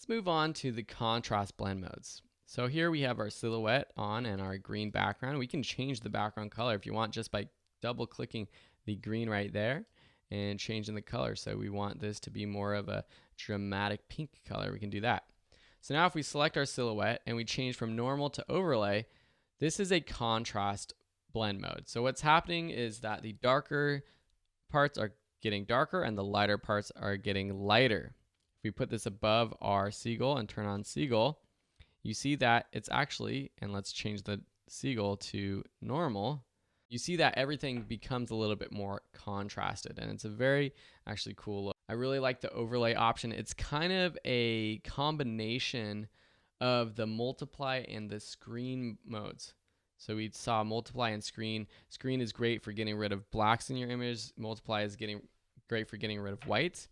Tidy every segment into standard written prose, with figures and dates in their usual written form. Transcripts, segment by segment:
Let's move on to the contrast blend modes. So here we have our silhouette on and our green background. We can change the background color if you want just by double clicking the green right there and changing the color. So we want this to be more of a dramatic pink color. We can do that. So now if we select our silhouette and we change from normal to overlay, this is a contrast blend mode. So what's happening is that the darker parts are getting darker and the lighter parts are getting lighter. If we put this above our seagull and turn on seagull, you see that it's actually, and let's change the seagull to normal, you see that everything becomes a little bit more contrasted, and it's a very actually cool look. I really like the overlay option. It's kind of a combination of the multiply and the screen modes. So we saw multiply and screen. Screen is great for getting rid of blacks in your image. Multiply is great for getting rid of whites.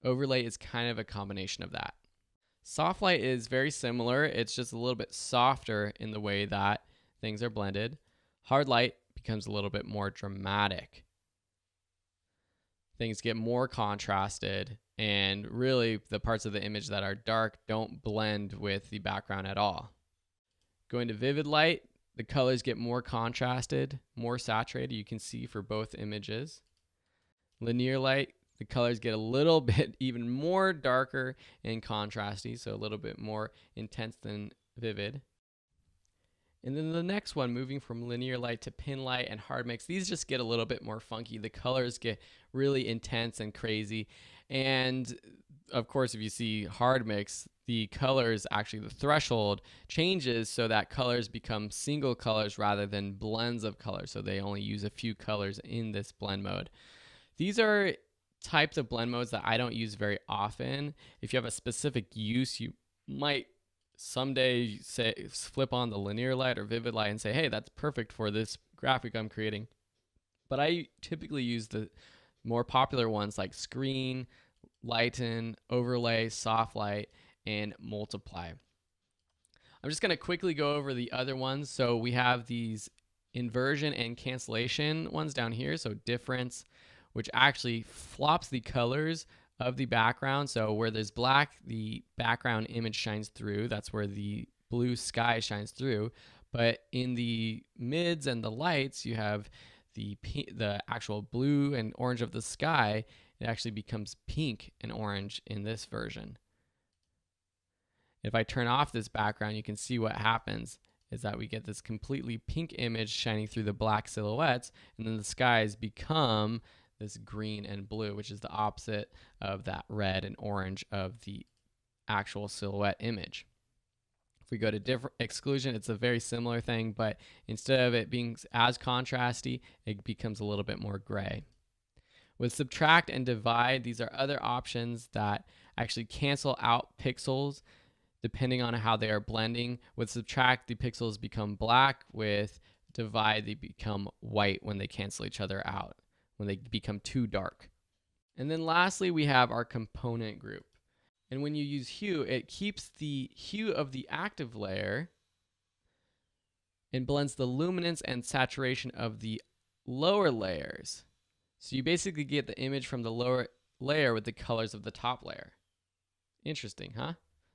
Overlay is kind of a combination of that. Soft light is very similar. It's just a little bit softer in the way that things are blended. Hard light becomes a little bit more dramatic. Things get more contrasted, and really the parts of the image that are dark don't blend with the background at all. Going to vivid light, the colors get more contrasted, more saturated. You can see for both images. Linear light, the colors get a little bit even more darker and contrasty, so a little bit more intense than vivid. And then the next one, moving from linear light to pin light and hard mix, these just get a little bit more funky. The colors get really intense and crazy. And of course, if you see hard mix, the colors, actually the threshold changes so that colors become single colors rather than blends of colors. So they only use a few colors in this blend mode. These are types of blend modes that I don't use very often. If you have a specific use, you might someday flip on the linear light or vivid light and say, hey, that's perfect for this graphic I'm creating. But I typically use the more popular ones like screen, lighten, overlay, soft light, and multiply. I'm just going to quickly go over the other ones. So we have these inversion and cancellation ones down here. So difference, which actually flops the colors of the background. So where there's black, the background image shines through. That's where the blue sky shines through. But in the mids and the lights, you have the actual blue and orange of the sky. It actually becomes pink and orange in this version. If I turn off this background, you can see what happens is that we get this completely pink image shining through the black silhouettes, and then the skies become this green and blue, which is the opposite of that red and orange of the actual silhouette image. If we go to different exclusion, it's a very similar thing, but instead of it being as contrasty, it becomes a little bit more gray. With subtract and divide, these are other options that actually cancel out pixels depending on how they are blending. With subtract, the pixels become black. With divide, they become white when they cancel each other out, when they become too dark. And then lastly, we have our component group. And when you use hue, it keeps the hue of the active layer and blends the luminance and saturation of the lower layers. So you basically get the image from the lower layer with the colors of the top layer. Interesting, huh?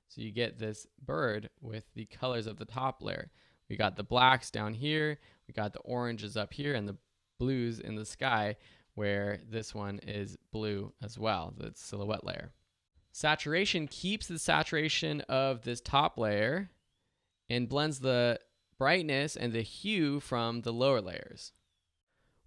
So you get this bird with the colors of the top layer. We got the blacks down here, we got the oranges up here, and the blues in the sky, where this one is blue as well, the silhouette layer. Saturation keeps the saturation of this top layer and blends the brightness and the hue from the lower layers.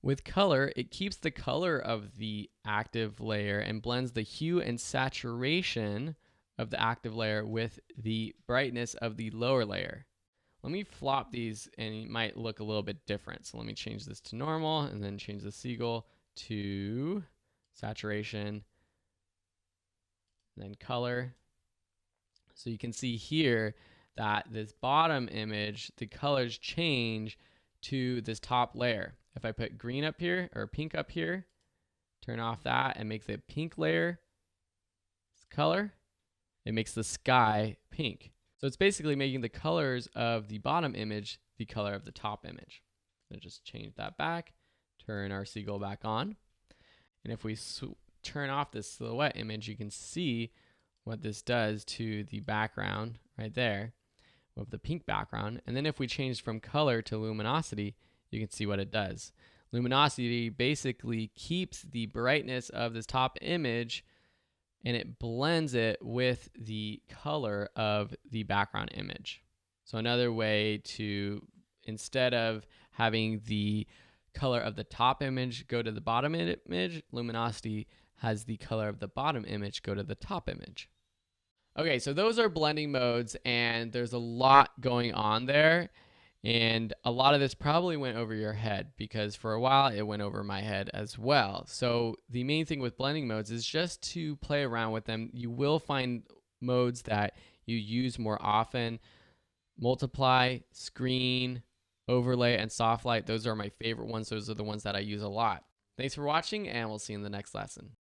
With color, it keeps the color of the active layer and blends the hue and saturation of the active layer with the brightness of the lower layer. Let me flop these and it might look a little bit different. So let me change this to normal and then change the seagull to saturation, and then color. So you can see here that this bottom image, the colors change to this top layer. If I put green up here or pink up here, turn off that and make the pink layer color, it makes the sky pink. So it's basically making the colors of the bottom image the color of the top image. So just change that back, turn our seagull back on. And if we turn off this silhouette image, you can see what this does to the background right there with the pink background. And then if we change from color to luminosity, you can see what it does. Luminosity basically keeps the brightness of this top image and it blends it with the color of the background image. So another way to, instead of having the color of the top image go to the bottom image, luminosity has the color of the bottom image go to the top image. Okay, so those are blending modes, and there's a lot going on there. And a lot of this probably went over your head because for a while it went over my head as well. So the main thing with blending modes is just to play around with them. You will find modes that you use more often. Multiply, screen, overlay, and soft light. Those are my favorite ones. Those are the ones that I use a lot. Thanks for watching, and we'll see you in the next lesson.